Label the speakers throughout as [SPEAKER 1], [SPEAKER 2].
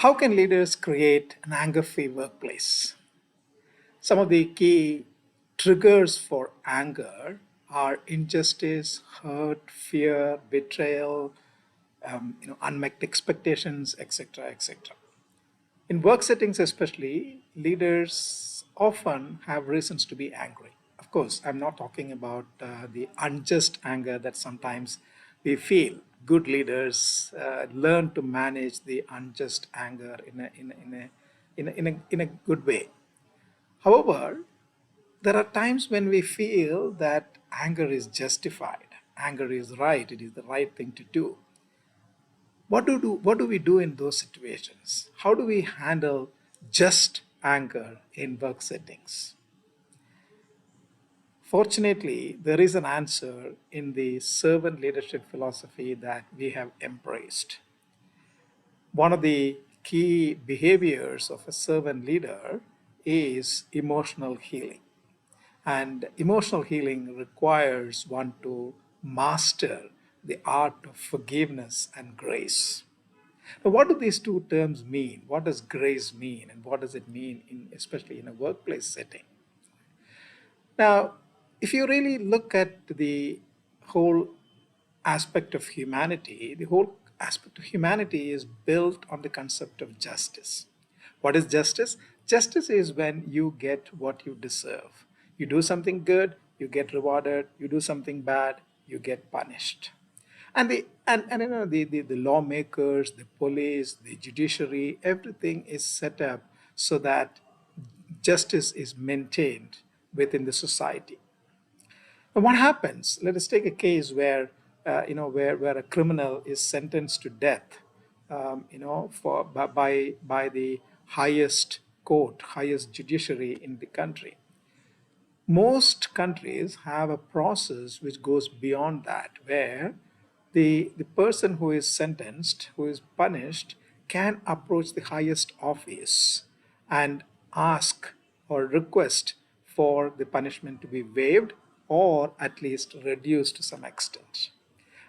[SPEAKER 1] How can leaders create an anger-free workplace? Some of the key triggers for anger are injustice, hurt, fear, betrayal, unmet expectations, etc., etc. In work settings, especially, leaders often have reasons to be angry. Of course, I'm not talking about the unjust anger that sometimes we feel. Good leaders learn to manage the unjust anger in a good way. However, there are times when we feel that anger is justified, anger is right, it is the right thing to do. What do we do in those situations? How do we handle just anger in work settings? Fortunately, there is an answer in the servant leadership philosophy that we have embraced. One of the key behaviors of a servant leader is emotional healing. And emotional healing requires one to master the art of forgiveness and grace. Now, what do these two terms mean? What does grace mean, and what does it mean, especially in a workplace setting? Now, if you really look at the whole aspect of humanity, the whole aspect of humanity is built on the concept of justice. What is justice? Justice is when you get what you deserve. You do something good, you get rewarded. You do something bad, you get punished. And the lawmakers, the police, the judiciary, everything is set up so that justice is maintained within the society. And what happens? Let us take a case where a criminal is sentenced to death, for by the highest court, highest judiciary in the country. Most countries have a process which goes beyond that, where the person who is sentenced, who is punished, can approach the highest office and ask or request for the punishment to be waived or at least reduced to some extent.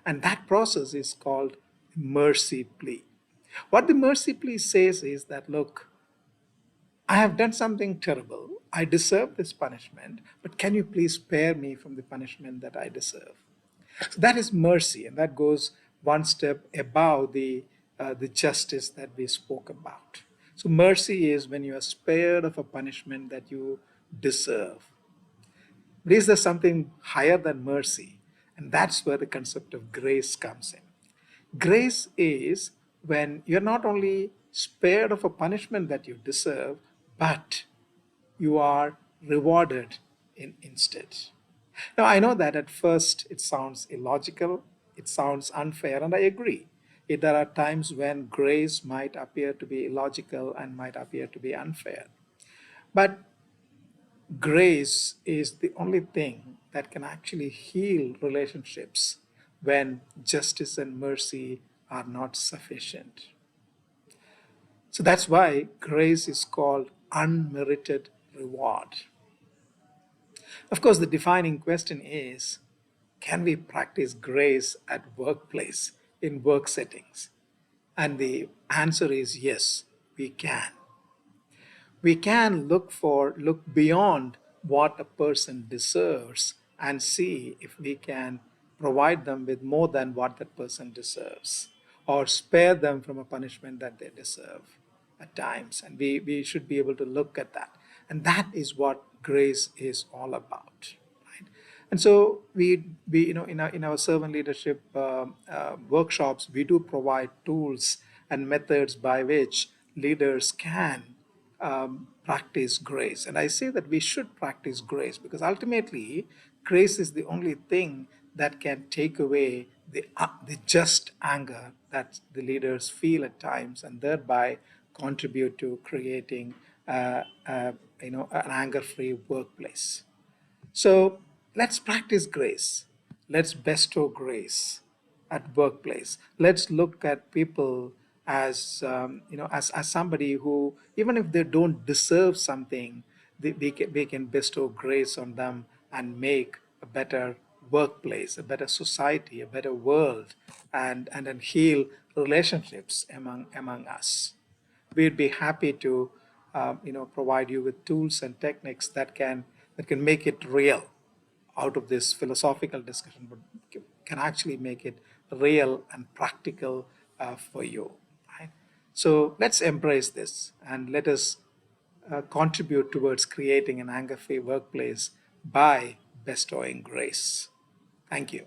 [SPEAKER 1] And that process is called mercy plea. What the mercy plea says is that, look, I have done something terrible. I deserve this punishment, but can you please spare me from the punishment that I deserve? So that is mercy, and that goes one step above the justice that we spoke about. So mercy is when you are spared of a punishment that you deserve. But is there something higher than mercy? And that's where the concept of grace comes in. Grace is when you're not only spared of a punishment that you deserve, but you are rewarded instead. Now, I know that at first it sounds illogical, it sounds unfair, and I agree. There are times when grace might appear to be illogical and might appear to be unfair. But grace is the only thing that can actually heal relationships when justice and mercy are not sufficient. So that's why grace is called unmerited reward. Of course, the defining question is, can we practice grace at workplace, in work settings? And the answer is yes, we can. We can look beyond what a person deserves and see if we can provide them with more than what that person deserves, or spare them from a punishment that they deserve at times. And we should be able to look at that. And that is what grace is all about. Right? And so in our servant leadership workshops, we do provide tools and methods by which leaders can practice grace. And I say that we should practice grace because ultimately grace is the only thing that can take away the just anger that the leaders feel at times, and thereby contribute to creating an anger-free workplace. So let's practice grace. Let's bestow grace at workplace. Let's look at people as as somebody who, even if they don't deserve something, they can bestow grace on them and make a better workplace, a better society, a better world, and then heal relationships among us. we'd be happy to provide you with tools and techniques that can make it real out of this philosophical discussion, but can actually make it real and practical for you. Right? So let's embrace this and let us contribute towards creating an anger free workplace by bestowing grace. Thank you.